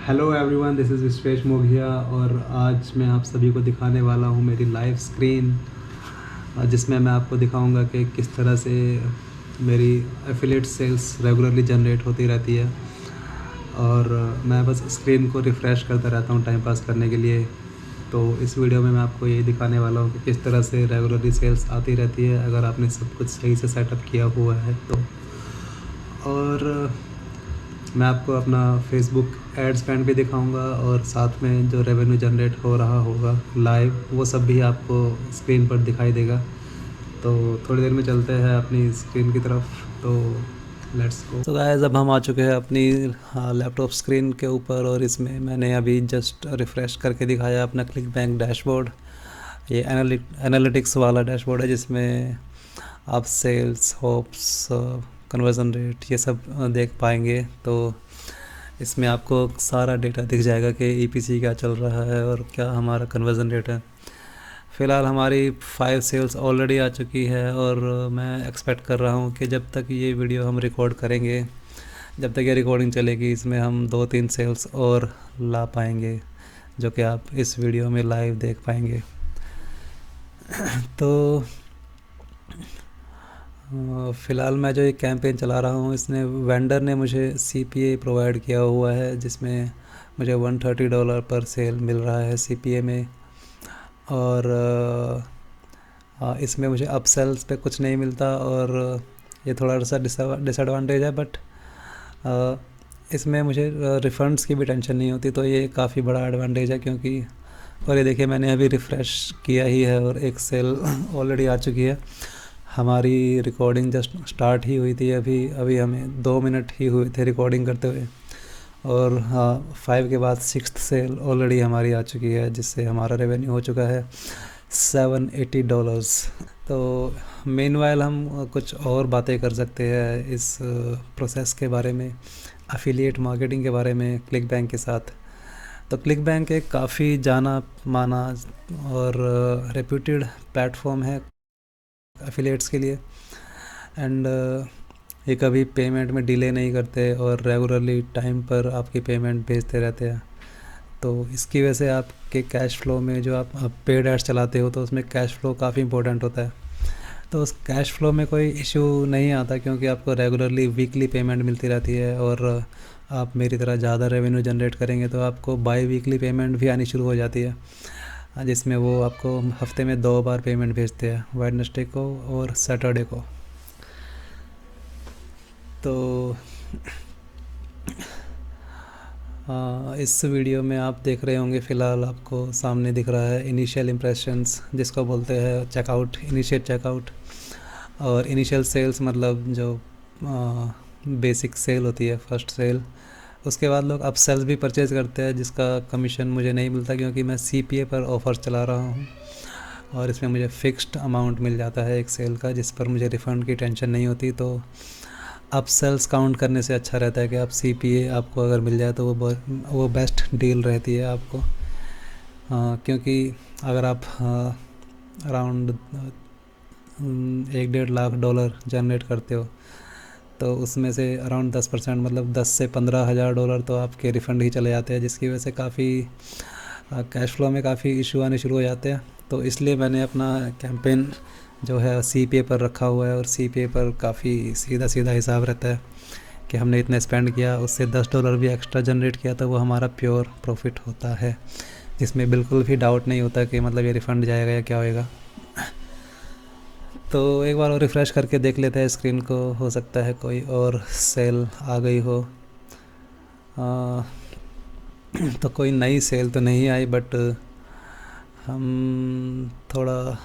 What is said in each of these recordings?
Hello everyone, this is Vishwesh Moghiya और आज मैं आप सभी को दिखाने वाला हूँ मेरी लाइव स्क्रीन, जिसमें मैं आपको दिखाऊंगा कि किस तरह से मेरी एफिलिएट सेल्स रेगुलरली जनरेट होती रहती है। और मैं बस स्क्रीन को रिफ़्रेश करता रहता हूँ टाइम पास करने के लिए। तो इस वीडियो में मैं आपको यही दिखाने वाला हूँ कि किस तरह से रेगुलरली सेल्स आती रहती है अगर आपने सब कुछ सही से सेटअप किया हुआ है तो। और मैं आपको अपना फेसबुक एड स्पेंड भी दिखाऊंगा और साथ में जो रेवेन्यू जनरेट हो रहा होगा लाइव, वो सब भी आपको स्क्रीन पर दिखाई देगा। तो थोड़ी देर में चलते हैं अपनी स्क्रीन की तरफ। तो लेट्स गो। तो गाइस, अब हम आ चुके हैं अपनी लैपटॉप स्क्रीन के ऊपर और इसमें मैंने अभी जस्ट रिफ़्रेश करके दिखाया अपना क्लिक बैंक डैशबोर्ड। ये एनालिटिक्स वाला डैशबोर्ड है जिसमें आप सेल्स, होप्स, कन्वर्जन रेट ये सब देख पाएंगे। तो इसमें आपको सारा डेटा दिख जाएगा कि ईपीसी क्या चल रहा है और क्या हमारा कन्वर्जन रेट है। फ़िलहाल हमारी 5 सेल्स ऑलरेडी आ चुकी है और मैं एक्सपेक्ट कर रहा हूँ कि जब तक ये वीडियो हम रिकॉर्ड करेंगे, जब तक ये रिकॉर्डिंग चलेगी, इसमें हम 2-3 सेल्स और ला पाएंगे जो कि आप इस वीडियो में लाइव देख पाएंगे। तो फ़िलहाल मैं जो ये कैंपेन चला रहा हूँ, इसने वेंडर ने मुझे सीपीए प्रोवाइड किया हुआ है जिसमें मुझे $130 पर सेल मिल रहा है सीपीए में। और इसमें मुझे अपसेल्स पे कुछ नहीं मिलता और ये थोड़ा सा डिसएडवांटेज है, बट इसमें मुझे रिफ़ंड्स की भी टेंशन नहीं होती, तो ये काफ़ी बड़ा एडवांटेज है। क्योंकि और ये देखिए, मैंने अभी रिफ़्रेश किया ही है और एक सेल ऑलरेडी आ चुकी है। हमारी रिकॉर्डिंग जस्ट स्टार्ट ही हुई थी, अभी अभी हमें 2 मिनट ही हुए थे रिकॉर्डिंग करते हुए। और हाँ, 5 के बाद 6th सेल ऑलरेडी हमारी आ चुकी है जिससे हमारा रेवेन्यू हो चुका है $780। तो मेनवाइल हम कुछ और बातें कर सकते हैं इस प्रोसेस के बारे में, अफिलिएट मार्केटिंग के बारे में क्लिक बैंक के साथ। तो क्लिक बैंक एक काफ़ी जाना माना और रेप्यूटेड प्लेटफॉर्म है एफिलिएट्स के लिए। एंड ये कभी पेमेंट में डिले नहीं करते और रेगुलरली टाइम पर आपकी पेमेंट भेजते रहते हैं। तो इसकी वजह से आपके कैश फ्लो में, जो आप पेड एड्स चलाते हो तो उसमें कैश फ्लो काफ़ी इंपॉर्टेंट होता है। तो उस कैश फ्लो में कोई इशू नहीं आता क्योंकि आपको रेगुलरली वीकली पेमेंट मिलती रहती है। और आप मेरी तरह ज़्यादा रेवेन्यू जनरेट करेंगे तो आपको बाई वीकली पेमेंट भी आनी शुरू हो जाती है, जिसमें वो आपको हफ्ते में 2 बार पेमेंट भेजते हैं, वेडनेसडे को और सैटरडे को। तो इस वीडियो में आप देख रहे होंगे, फ़िलहाल आपको सामने दिख रहा है इनिशियल इम्प्रेशंस, जिसको बोलते हैं चेकआउट, इनिशिएट चेकआउट। और इनिशियल सेल्स मतलब जो बेसिक सेल होती है, फर्स्ट सेल। उसके बाद लोग अप सेल्स भी परचेज़ करते हैं जिसका कमीशन मुझे नहीं मिलता क्योंकि मैं सीपीए पर ऑफ़र्स चला रहा हूँ और इसमें मुझे फ़िक्स्ड अमाउंट मिल जाता है एक सेल का, जिस पर मुझे रिफ़ंड की टेंशन नहीं होती। तो अप सेल्स काउंट करने से अच्छा रहता है कि आप सीपीए आपको अगर मिल जाए तो वो बेस्ट डील रहती है आपको। क्योंकि अगर आप अराउंड 1-1.5 लाख जनरेट करते हो तो उसमें से अराउंड 10% मतलब 10 से 15 हज़ार डॉलर तो आपके रिफ़ंड ही चले जाते हैं, जिसकी वजह से काफ़ी कैश फ्लो में काफ़ी इशू आने शुरू हो जाते हैं। तो इसलिए मैंने अपना कैंपेन जो है सीपीए पर रखा हुआ है और सीपीए पर काफ़ी सीधा सीधा हिसाब रहता है कि हमने इतना स्पेंड किया, उससे $10 भी एक्स्ट्रा जनरेट किया तो वो हमारा प्योर प्रॉफिट होता है, जिसमें बिल्कुल भी डाउट नहीं होता कि मतलब ये रिफ़ंड जाएगा या क्या होएगा। तो एक बार और रिफ़्रेश करके देख लेते हैं स्क्रीन को, हो सकता है कोई और सेल आ गई हो। तो कोई नई सेल तो नहीं आई, बट हम थोड़ा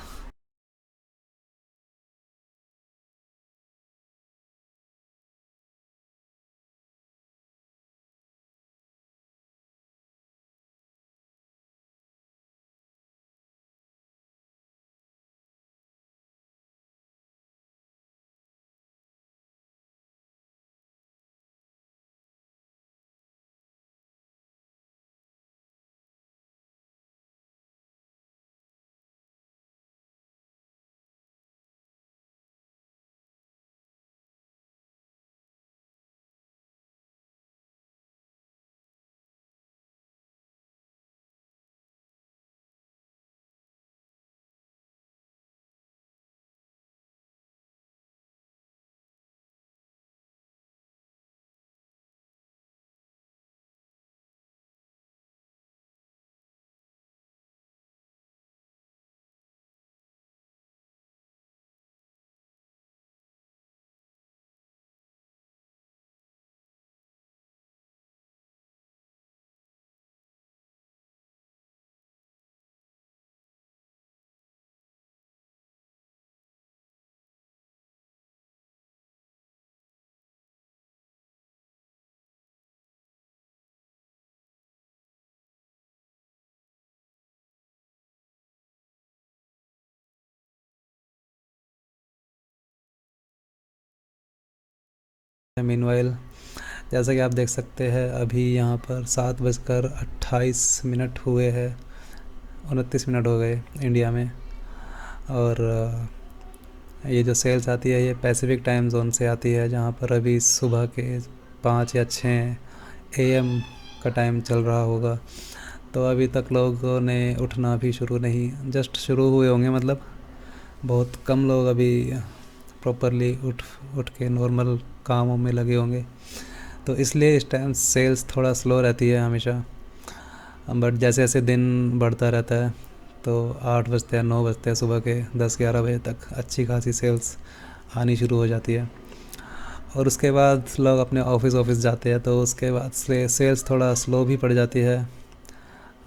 मीनवाइल जैसा कि आप देख सकते हैं अभी यहाँ पर 7:28 हुए हैं, 29 हो गए इंडिया में। और ये जो सेल्स आती है ये पैसिफिक टाइम जोन से आती है, जहाँ पर अभी सुबह के 5 या 6 AM का टाइम चल रहा होगा। तो अभी तक लोगों ने उठना भी शुरू नहीं, जस्ट शुरू हुए होंगे, मतलब बहुत कम लोग अभी प्रॉपरली उठ के नॉर्मल कामों में लगे होंगे। तो इसलिए इस टाइम सेल्स थोड़ा स्लो रहती है हमेशा। बट जैसे जैसे दिन बढ़ता रहता है तो 8 बजते हैं, 9 बजते हैं, सुबह के 10-11 बजे तक अच्छी खासी सेल्स आनी शुरू हो जाती है। और उसके बाद लोग अपने ऑफिस जाते हैं, तो उसके बाद से सेल्स थोड़ा स्लो भी पड़ जाती है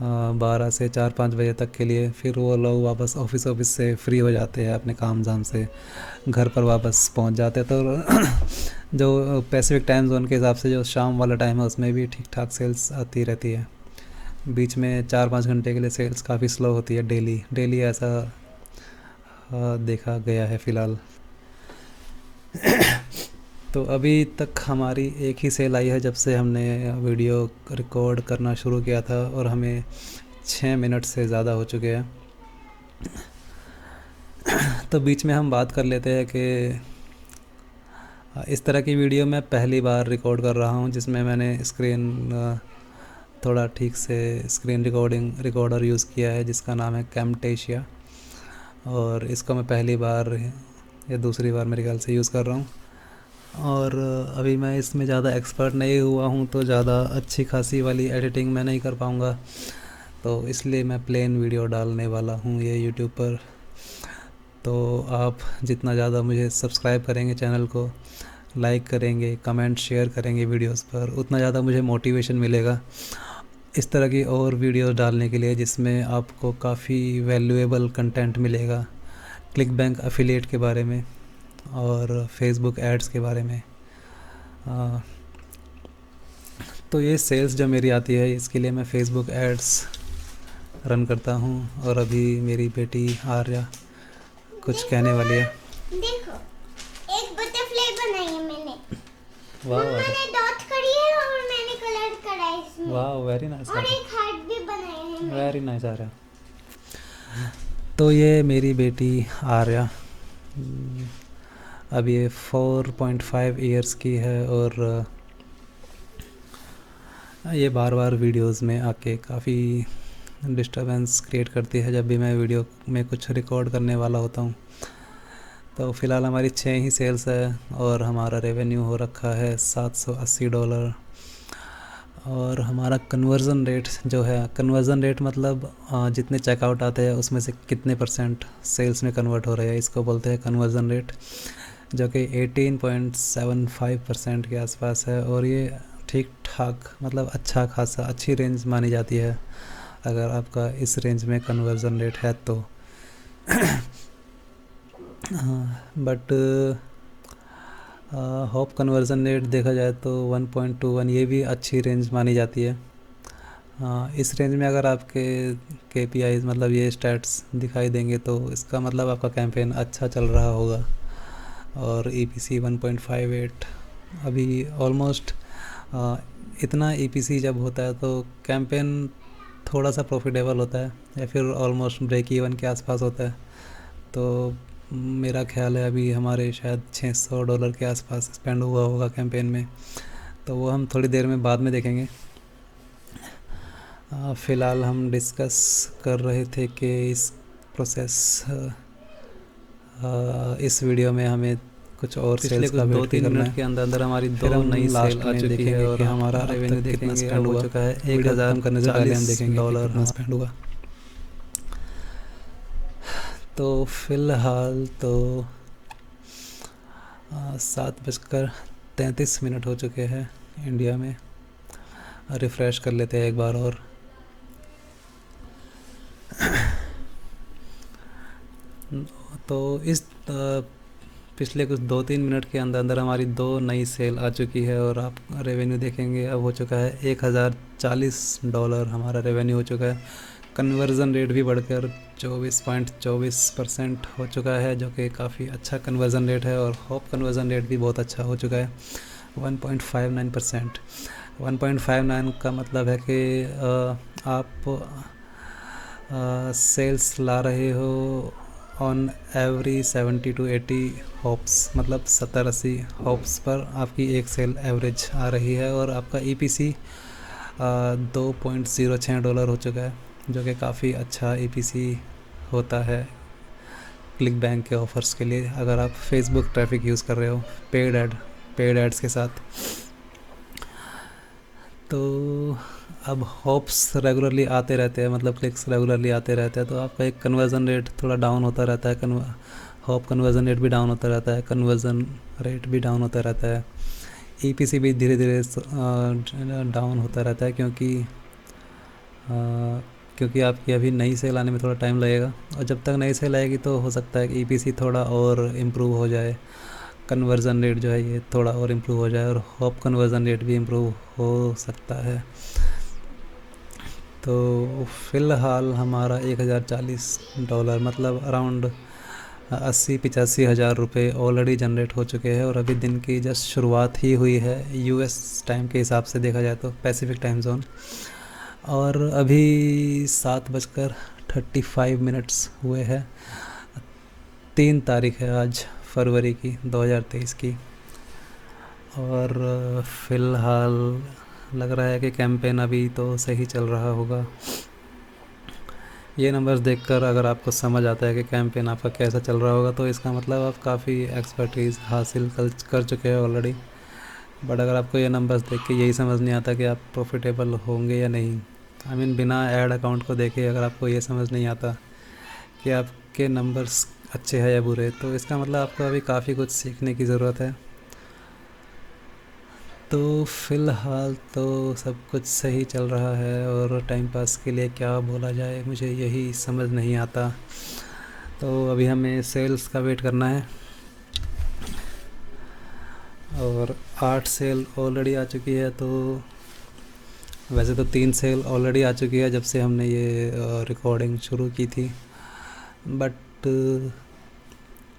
12 से 4-5 बजे तक के लिए। फिर वो लोग वापस ऑफिस से फ्री हो जाते हैं, अपने काम धाम से घर पर वापस पहुंच जाते हैं। तो जो पैसिफिक टाइम जोन के हिसाब से जो शाम वाला टाइम है उसमें भी ठीक ठाक सेल्स आती रहती है। बीच में 4-5 घंटे के लिए सेल्स काफ़ी स्लो होती है, डेली ऐसा देखा गया है फ़िलहाल। तो अभी तक हमारी एक ही सेल आई है जब से हमने वीडियो रिकॉर्ड करना शुरू किया था, और हमें 6 मिनट से ज़्यादा हो चुके हैं। तो बीच में हम बात कर लेते हैं कि इस तरह की वीडियो मैं पहली बार रिकॉर्ड कर रहा हूँ, जिसमें मैंने थोड़ा ठीक से स्क्रीन रिकॉर्डर यूज़ किया है, जिसका नाम है कैमटेशिया। और इसको मैं पहली बार या दूसरी बार मेरे ख्याल से यूज़ कर रहा हूँ। और अभी मैं इसमें ज़्यादा एक्सपर्ट नहीं हुआ हूँ, तो ज़्यादा अच्छी खासी वाली एडिटिंग मैं नहीं कर पाऊँगा, तो इसलिए मैं प्लेन वीडियो डालने वाला हूँ ये यूट्यूब पर। तो आप जितना ज़्यादा मुझे सब्सक्राइब करेंगे, चैनल को लाइक करेंगे, कमेंट शेयर करेंगे वीडियोस पर, उतना ज़्यादा मुझे मोटिवेशन मिलेगा इस तरह की और वीडियोस डालने के लिए, जिसमें आपको काफ़ी वैल्यूएबल कंटेंट मिलेगा क्लिक बैंक एफिलिएट के बारे में और फेसबुक एड्स के बारे में। तो ये सेल्स जो मेरी आती है इसके लिए मैं फेसबुक एड्स रन करता हूँ। और अभी मेरी बेटी आर्या कुछ कहने वाली है। देखो, एक बटरफ्लाई बनाई है मैंने। वाह, मैंने डॉट करी है और मैंने कलर करा है इसमें। वाह, वेरी नाइस। और एक हार्ट भी बनाया है मैंने। Very nice Arya. तो ये मेरी बेटी आर्या अब ये 4.5 ईयर्स की है, और ये बार बार वीडियोस में आके काफ़ी डिस्टरबेंस क्रिएट करती है जब भी मैं वीडियो में कुछ रिकॉर्ड करने वाला होता हूँ। तो फ़िलहाल हमारी 6 ही सेल्स है और हमारा रेवेन्यू हो रखा है $780। और हमारा कन्वर्ज़न रेट जो है, कन्वर्ज़न रेट मतलब जितने चेकआउट आते हैं उसमें से कितने % सेल्स में कन्वर्ट हो रहे हैं, इसको बोलते हैं कन्वर्ज़न रेट, जो कि 18.75% के आसपास है। और ये ठीक ठाक, मतलब अच्छा खासा अच्छी रेंज मानी जाती है अगर आपका इस रेंज में कन्वर्ज़न रेट है तो। बट होप कन्वर्ज़न रेट देखा जाए तो 1.21 ये भी अच्छी रेंज मानी जाती है। इस रेंज में अगर आपके KPIs मतलब ये स्टैट्स दिखाई देंगे तो इसका मतलब आपका कैंपेन अच्छा चल रहा होगा। और EPC 1.58 अभी ऑलमोस्ट इतना EPC जब होता है तो कैंपेन थोड़ा सा प्रॉफिटेबल होता है या फिर ऑलमोस्ट ब्रेक इवन के आसपास होता है। तो मेरा ख्याल है अभी हमारे शायद $600 के आसपास स्पेंड हुआ होगा कैंपेन में, तो वो हम थोड़ी देर में बाद में देखेंगे। फ़िलहाल हम डिस्कस कर रहे थे कि इस वीडियो में हमें कुछ और सेल्स का 2-3 मिनट के अंदर हमारी 2 नई सेल आ चुकी है और हमारा रेवेन्यू कितना स्पेंड हो चुका है। 1000 करने से पहले हम देखेंगे कितना स्पेंड हुआ। तो फ़िलहाल तो 7:33 हो चुके हैं इंडिया में। रिफ़्रेश कर लेते हैं एक बार और। तो इस पिछले कुछ 2-3 मिनट के अंदर हमारी 2 नई सेल आ चुकी है और आप रेवेन्यू देखेंगे अब हो चुका है $1040 हमारा रेवेन्यू हो चुका है। कन्वर्ज़न रेट भी बढ़कर 24.24% हो चुका है, जो कि काफ़ी अच्छा कन्वर्ज़न रेट है। और होप कन्वर्ज़न रेट भी बहुत अच्छा हो चुका है। 1.59%। 1.59 का मतलब है कि आप सेल्स ला रहे हो ऑन एवरी 70 to 80 हॉप्स, मतलब 70-80 हॉप्स पर आपकी एक सेल एवरेज आ रही है। और आपका EPC $2.06 हो चुका है, जो कि काफ़ी अच्छा EPC होता है क्लिक बैंक के ऑफ़र्स के लिए, अगर आप फेसबुक ट्रैफिक यूज़ कर रहे हो पेड एड्स के साथ। तो अब हॉप्स रेगुलरली आते रहते हैं, मतलब क्लिक्स रेगुलरली आते रहते हैं, तो आपका एक कन्वर्ज़न रेट थोड़ा डाउन होता रहता है। हॉप कन्वर्ज़न रेट भी डाउन होता रहता है, कन्वर्ज़न रेट भी डाउन होता रहता है। EPC भी धीरे धीरे डाउन होता रहता है, क्योंकि आपकी अभी नई सेल आने में थोड़ा टाइम लगेगा, और जब तक नई सेल आएगी तो हो सकता है कि EPC थोड़ा और इम्प्रूव हो जाए, कन्वर्ज़न रेट जो है ये थोड़ा और इम्प्रूव हो जाए, और हॉप कन्वर्ज़न रेट भी इम्प्रूव हो सकता है। तो फ़िलहाल हमारा $1040, मतलब अराउंड 80-85 हज़ार रुपये ऑलरेडी जनरेट हो चुके हैं, और अभी दिन की जस्ट शुरुआत ही हुई है US टाइम के हिसाब से देखा जाए तो, पैसिफिक टाइम जोन। और अभी 7:35 हुए हैं। 3 तारीख है आज फरवरी की 2023 की, और फ़िलहाल लग रहा है कि कैंपेन अभी तो सही चल रहा होगा। ये नंबर्स देखकर अगर आपको समझ आता है कि कैंपेन आपका कैसा चल रहा होगा, तो इसका मतलब आप काफ़ी एक्सपर्टीज़ हासिल कर चुके हैं ऑलरेडी। बट अगर आपको ये नंबर्स देख के यही समझ नहीं आता कि आप प्रॉफिटेबल होंगे या नहीं, बिना ऐड अकाउंट को देखे अगर आपको ये समझ नहीं आता कि आपके नंबर्स अच्छे हैं या बुरे, तो इसका मतलब आपको अभी काफ़ी कुछ सीखने की ज़रूरत है। तो फ़िलहाल तो सब कुछ सही चल रहा है, और टाइम पास के लिए क्या बोला जाए मुझे यही समझ नहीं आता। तो अभी हमें सेल्स का वेट करना है, और 8 सेल ऑलरेडी आ चुकी है। तो वैसे तो 3 सेल ऑलरेडी आ चुकी है जब से हमने ये रिकॉर्डिंग शुरू की थी, बट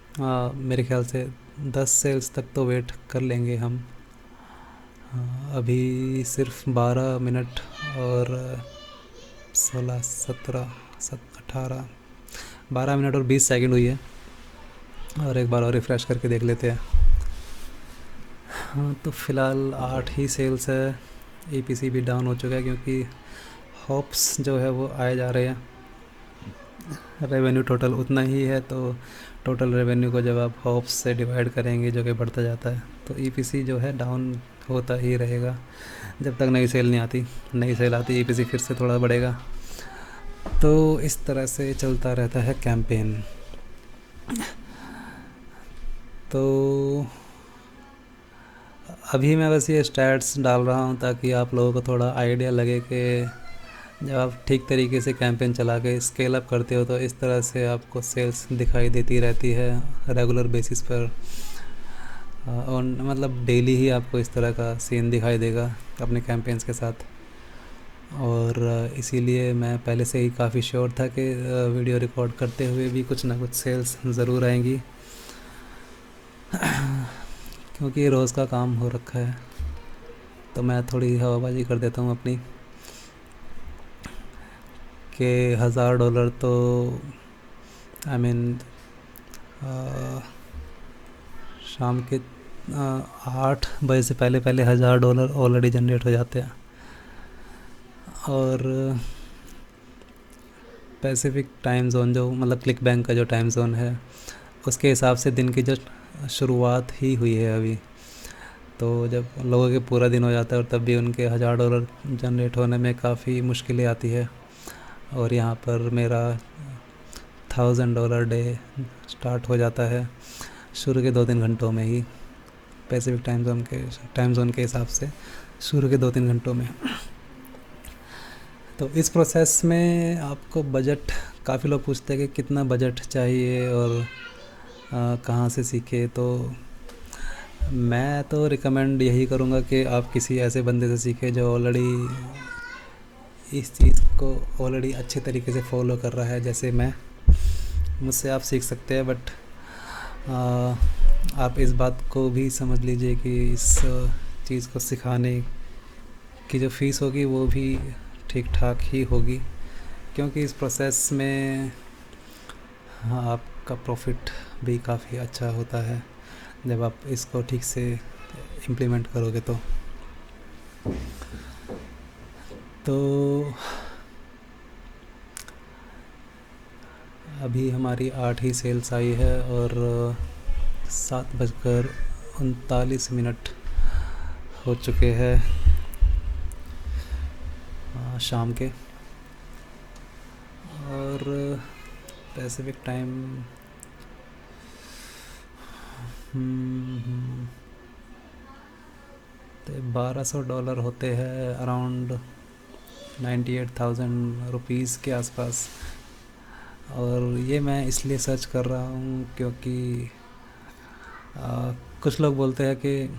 मेरे ख्याल से 10 सेल्स तक तो वेट कर लेंगे हम। अभी सिर्फ 12 मिनट और 16, 17, 18, 12 मिनट और 20 सेकंड हुई है, और एक बार और रिफ़्रेश करके देख लेते हैं। हाँ, तो फ़िलहाल 8 ही सेल्स है। EPC भी डाउन हो चुका है, क्योंकि हॉप्स जो है वो आए जा रहे हैं। रेवेन्यू टोटल उतना ही है, तो टोटल रेवेन्यू को जब आप हॉप्स से डिवाइड करेंगे जो कि बढ़ता जाता है, तो EPC जो है डाउन होता ही रहेगा जब तक नई सेल नहीं आती। नई सेल आती EPC फिर से थोड़ा बढ़ेगा। तो इस तरह से चलता रहता है कैंपेन। तो अभी मैं बस ये स्टैट्स डाल रहा हूँ ताकि आप लोगों को थोड़ा आइडिया लगे कि जब आप ठीक तरीके से कैंपेन चला के स्केल अप करते हो तो इस तरह से आपको सेल्स दिखाई देती रहती है रेगुलर बेसिस पर। और मतलब डेली ही आपको इस तरह का सीन दिखाई देगा अपने कैंपेन्स के साथ। और इसीलिए मैं पहले से ही काफ़ी श्योर था कि वीडियो रिकॉर्ड करते हुए भी कुछ ना कुछ सेल्स ज़रूर आएंगी, क्योंकि रोज़ का काम हो रखा है। तो मैं थोड़ी हवाबाजी कर देता हूँ अपनी कि $1000 तो शाम के 8 बजे से पहले पहले $1000 ऑलरेडी जनरेट हो जाते हैं। और पैसिफिक टाइम जोन जो मतलब क्लिक बैंक का जो टाइम जोन है उसके हिसाब से दिन की जो शुरुआत ही हुई है अभी, तो जब लोगों के पूरा दिन हो जाता है और तब भी उनके $1000 जनरेट होने में काफ़ी मुश्किलें आती है। और यहाँ पर मेरा $1000 डे स्टार्ट हो जाता है शुरू के 2-3 घंटों में ही, पैसिफिक टाइम जोन के हिसाब से शुरू के 2-3 घंटों में। तो इस प्रोसेस में आपको बजट, काफ़ी लोग पूछते हैं कि कितना बजट चाहिए और कहाँ से सीखे। तो मैं तो रिकमेंड यही करूँगा कि आप किसी ऐसे बंदे से सीखें जो ऑलरेडी इस चीज़ को ऑलरेडी अच्छे तरीके से फॉलो कर रहा है। जैसे मैं, मुझसे आप सीख सकते हैं, बट आप इस बात को भी समझ लीजिए कि इस चीज़ को सिखाने की जो फ़ीस होगी वो भी ठीक ठाक ही होगी, क्योंकि इस प्रोसेस में हाँ आपका प्रॉफिट भी काफ़ी अच्छा होता है जब आप इसको ठीक से इम्प्लीमेंट करोगे तो अभी हमारी 8 ही सेल्स आई है और 7:39 हो चुके हैं शाम के, और पैसिफिक टाइम तो $1200 होते हैं, अराउंड 98,000 रुपीज़ के आसपास। और ये मैं इसलिए सर्च कर रहा हूँ क्योंकि कुछ लोग बोलते हैं कि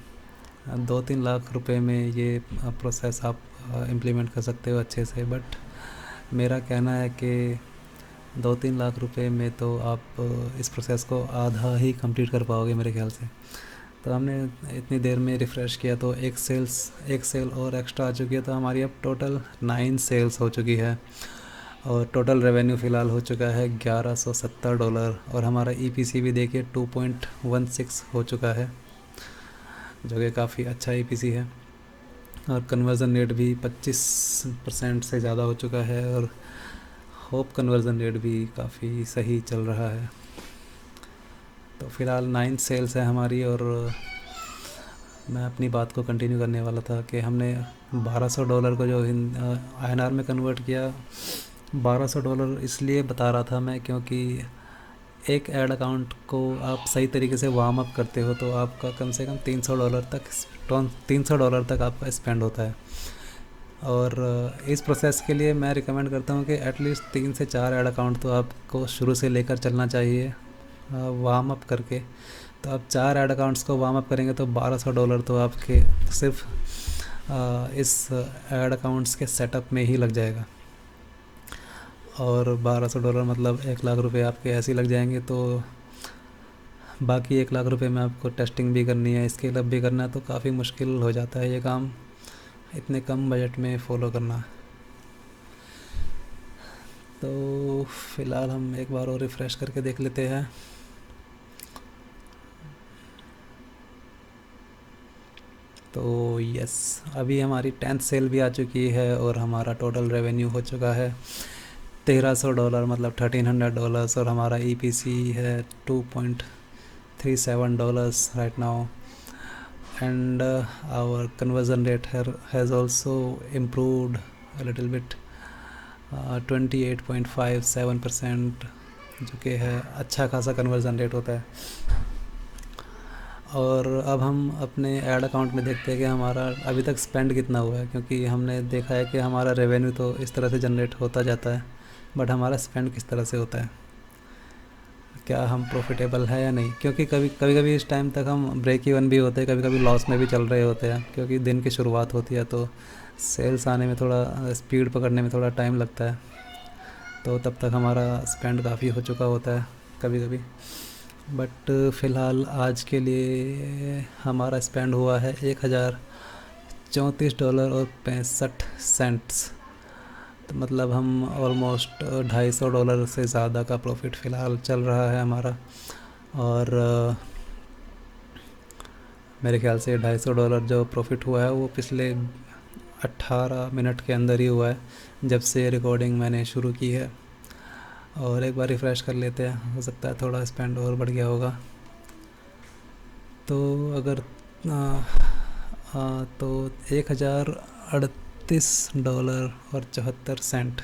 2-3 लाख रुपए में ये प्रोसेस आप इम्प्लीमेंट कर सकते हो अच्छे से, बट मेरा कहना है कि 2-3 लाख रुपए में तो आप इस प्रोसेस को आधा ही कंप्लीट कर पाओगे मेरे ख्याल से। तो हमने इतनी देर में रिफ़्रेश किया तो एक सेल और एक्स्ट्रा आ चुकी है, तो हमारी अब टोटल 9 सेल्स हो चुकी है और टोटल रेवेन्यू फ़िलहाल हो चुका है $1170, और हमारा EPC भी देखिए 2.16 हो चुका है, जो कि काफ़ी अच्छा EPC है। और कन्वर्ज़न रेट भी 25% से ज़्यादा हो चुका है, और होप कन्वर्ज़न रेट भी काफ़ी सही चल रहा है। तो फ़िलहाल 9 सेल्स है हमारी, और मैं अपनी बात को कंटिन्यू करने वाला था कि हमने $1200 को जो INR में कन्वर्ट किया। $1200 इसलिए बता रहा था मैं क्योंकि एक ऐड अकाउंट को आप सही तरीके से वार्म अप करते हो तो आपका कम से कम $300 तक आपका स्पेंड होता है। और इस प्रोसेस के लिए मैं रिकमेंड करता हूँ कि एटलीस्ट 3 से 4 ऐड अकाउंट तो आपको शुरू से लेकर चलना चाहिए वार्म अप करके। तो आप 4 ऐड अकाउंट्स को वार्म अप करेंगे तो $1200 तो आपके सिर्फ इस ऐड अकाउंट्स के सेटअप में ही लग जाएगा। और $1200 मतलब 1 लाख रुपए आपके ऐसे ही लग जाएंगे, तो बाकी 1 लाख रुपए में आपको टेस्टिंग भी करनी है, स्केल अप भी करना है, तो काफ़ी मुश्किल हो जाता है ये काम इतने कम बजट में फ़ॉलो करना। तो फ़िलहाल हम एक बार और रिफ़्रेश करके देख लेते हैं। तो यस, अभी हमारी 10th सेल भी आ चुकी है और हमारा टोटल रेवेन्यू हो चुका है $1300 मतलब $1300, और हमारा EPC है $2.37 right now, and our conversion rate has also improved a little bit 28.57%, जो कि है अच्छा खासा कन्वर्जन रेट होता है। और अब हम अपने ऐड अकाउंट में देखते हैं कि हमारा अभी तक स्पेंड कितना हुआ है, क्योंकि हमने देखा है कि हमारा रेवेन्यू तो इस तरह से जनरेट होता जाता है, बट हमारा स्पेंड किस तरह से होता है, क्या हम प्रॉफिटेबल है या नहीं। क्योंकि कभी इस टाइम तक हम ब्रेक इवन भी होते हैं, कभी लॉस में भी चल रहे होते हैं, क्योंकि दिन की शुरुआत होती है तो सेल्स आने में थोड़ा स्पीड पकड़ने में थोड़ा टाइम लगता है, तो तब तक हमारा स्पेंड काफ़ी हो चुका होता है कभी। बट फ़िलहाल आज के लिए हमारा स्पेंड हुआ है $1034.65, तो मतलब हम ऑलमोस्ट $250 से ज़्यादा का प्रॉफिट फ़िलहाल चल रहा है हमारा। और मेरे ख्याल से $250 जो प्रॉफिट हुआ है वो पिछले 18 मिनट के अंदर ही हुआ है, जब से रिकॉर्डिंग मैंने शुरू की है। और एक बार रिफ़्रेश कर लेते हैं, हो सकता है थोड़ा स्पेंड और बढ़ गया होगा। तो अगर तो $1038.74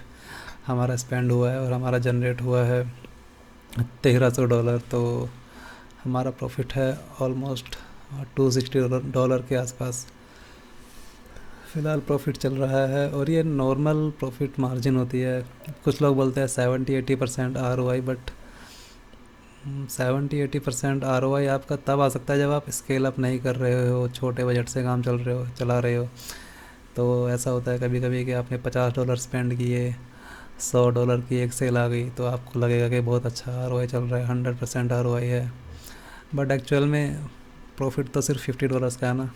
हमारा स्पेंड हुआ है और हमारा जनरेट हुआ है $1300, तो हमारा प्रॉफिट है ऑलमोस्ट $260 के आसपास फ़िलहाल प्रॉफिट चल रहा है। और ये नॉर्मल प्रॉफिट मार्जिन होती है। कुछ लोग बोलते हैं 70-80% ROI, बट 70-80% ROI आपका तब आ सकता है जब आप स्केल अप नहीं कर रहे हो, छोटे बजट से काम चला रहे हो। तो ऐसा होता है कभी कि आपने $50 स्पेंड किए, $100 की एक सेल आ गई, तो आपको लगेगा कि बहुत अच्छा ROI चल रहा है, 100% ROI है, बट एक्चुअल में प्रॉफिट तो सिर्फ $50 का है ना।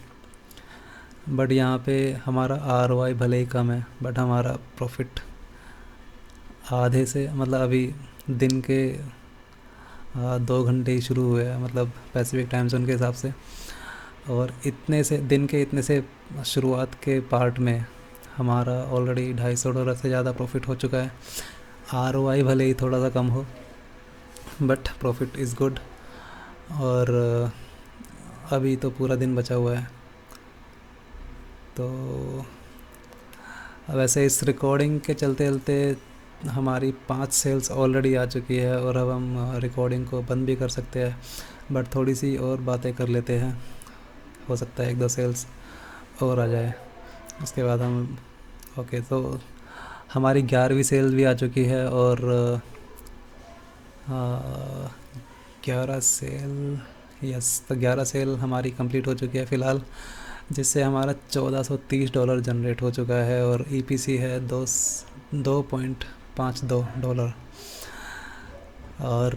बट यहाँ पे हमारा ROI भले ही कम है, बट हमारा प्रॉफिट आधे से, मतलब अभी दिन के 2 घंटे ही शुरू हुए हैं, मतलब पैसिफिक टाइम जोन के हिसाब से, और इतने से दिन के इतने से शुरुआत के पार्ट में हमारा ऑलरेडी $250 से ज़्यादा प्रॉफिट हो चुका है। ROI भले ही थोड़ा सा कम हो, बट प्रॉफिट इज़ गुड। और अभी तो पूरा दिन बचा हुआ है, तो वैसे इस रिकॉर्डिंग के चलते चलते हमारी 5 सेल्स ऑलरेडी आ चुकी है, और अब हम रिकॉर्डिंग को बंद भी कर सकते हैं, बट थोड़ी सी और बातें कर लेते हैं, हो सकता है 1-2 सेल्स और आ जाए, उसके बाद हम ओके। तो हमारी 11वीं सेल भी आ चुकी है, और 11 सेल, यस, तो 11 सेल हमारी कंप्लीट हो चुकी है फ़िलहाल, जिससे हमारा $1430 जनरेट हो चुका है, और EPC है $2.52, और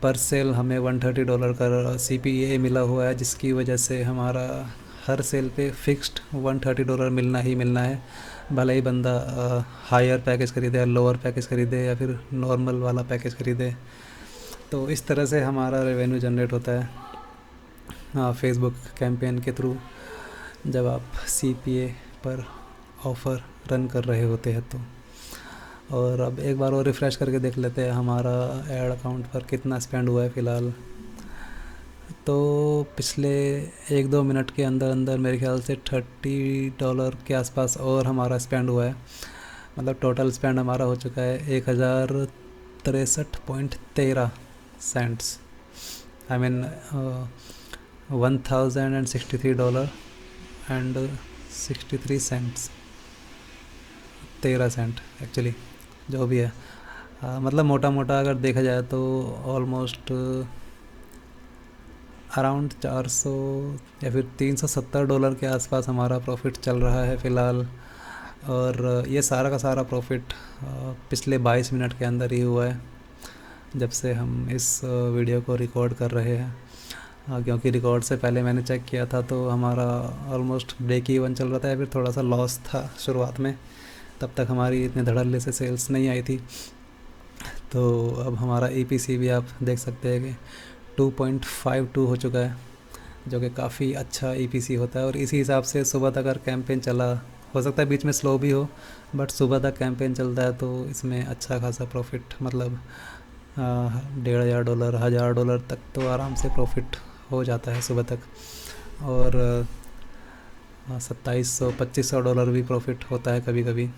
पर सेल हमें $130 का CPA मिला हुआ है, जिसकी वजह से हमारा हर सेल पे फिक्स्ड $130 मिलना ही मिलना है, भले ही बंदा हायर पैकेज खरीदे या लोअर पैकेज खरीदे या फिर नॉर्मल वाला पैकेज खरीदे। तो इस तरह से हमारा रेवेन्यू जनरेट होता है फेसबुक कैंपेन के थ्रू, जब आप CPA पर ऑफ़र रन कर रहे होते हैं तो। और अब एक बार और रिफ़्रेश करके देख लेते हैं हमारा ऐड अकाउंट पर कितना स्पेंड हुआ है फ़िलहाल। तो पिछले 1-2 मिनट के अंदर अंदर मेरे ख्याल से $30 के आसपास और हमारा स्पेंड हुआ है, मतलब टोटल स्पेंड हमारा हो चुका है 1063.13 cents, I mean $1063.63 13 cent actually, जो भी है। मतलब मोटा मोटा अगर देखा जाए तो ऑलमोस्ट अराउंड 400 या फिर $370 के आसपास हमारा प्रॉफिट चल रहा है फ़िलहाल। और ये सारा का सारा प्रॉफिट पिछले 22 मिनट के अंदर ही हुआ है, जब से हम इस वीडियो को रिकॉर्ड कर रहे हैं। क्योंकि रिकॉर्ड से पहले मैंने चेक किया था तो हमारा ऑलमोस्ट ब्रेक इवन चल रहा था, या फिर थोड़ा सा लॉस था शुरुआत में, तब तक हमारी इतने धड़ल्ले से सेल्स नहीं आई थी। तो अब हमारा EPC भी आप देख सकते हैं कि 2.52 हो चुका है, जो कि काफ़ी अच्छा EPC होता है। और इसी हिसाब से सुबह तक अगर कैंपेन चला, हो सकता है बीच में स्लो भी हो, बट सुबह तक कैंपेन चलता है तो इसमें अच्छा खासा प्रॉफिट, मतलब $1,500 $1,000 तक तो आराम से प्रॉफिट हो जाता है सुबह तक। और $2,700-$2,500 भी प्रॉफिट होता है कभी कभी,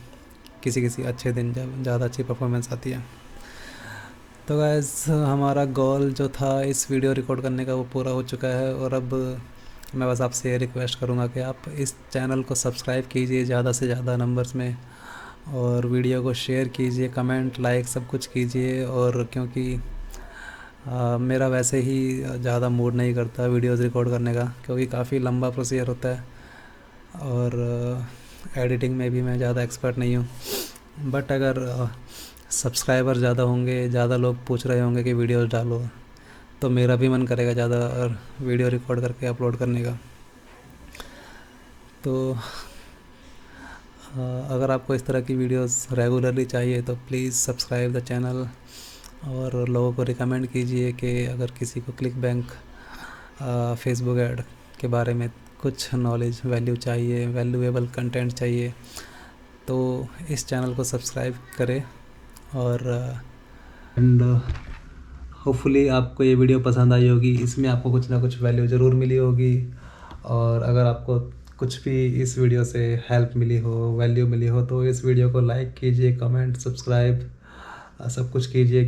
किसी अच्छे दिन जब ज़्यादा अच्छी परफॉर्मेंस आती है। तो गाइस, हमारा गोल जो था इस वीडियो रिकॉर्ड करने का वो पूरा हो चुका है। और अब मैं बस आपसे ये रिक्वेस्ट करूँगा कि आप इस चैनल को सब्सक्राइब कीजिए ज़्यादा से ज़्यादा नंबर्स में, और वीडियो को शेयर कीजिए, कमेंट लाइक सब कुछ कीजिए। और क्योंकि मेरा वैसे ही ज़्यादा मूड नहीं करता वीडियोज़ रिकॉर्ड करने का, क्योंकि काफ़ी लंबा प्रोसीजर होता है, और एडिटिंग में भी मैं ज़्यादा एक्सपर्ट नहीं हूँ। बट अगर सब्सक्राइबर ज़्यादा होंगे, ज़्यादा लोग पूछ रहे होंगे कि वीडियोज़ डालो, तो मेरा भी मन करेगा ज़्यादा और वीडियो रिकॉर्ड करके अपलोड करने का। तो अगर आपको इस तरह की वीडियोस रेगुलरली चाहिए तो प्लीज़ सब्सक्राइब द चैनल, और लोगों को रिकमेंड कीजिए कि अगर किसी को क्लिक बैंक फेसबुक ऐड के बारे में कुछ नॉलेज चाहिए, वैल्यूएबल कंटेंट चाहिए, तो इस चैनल को सब्सक्राइब करें। और एंड होपफुली आपको ये वीडियो पसंद आई होगी, इसमें आपको कुछ ना कुछ वैल्यू ज़रूर मिली होगी। और अगर आपको कुछ भी इस वीडियो से हेल्प मिली हो, वैल्यू मिली हो, तो इस वीडियो को लाइक कीजिए, कमेंट, सब्सक्राइब सब कुछ कीजिए।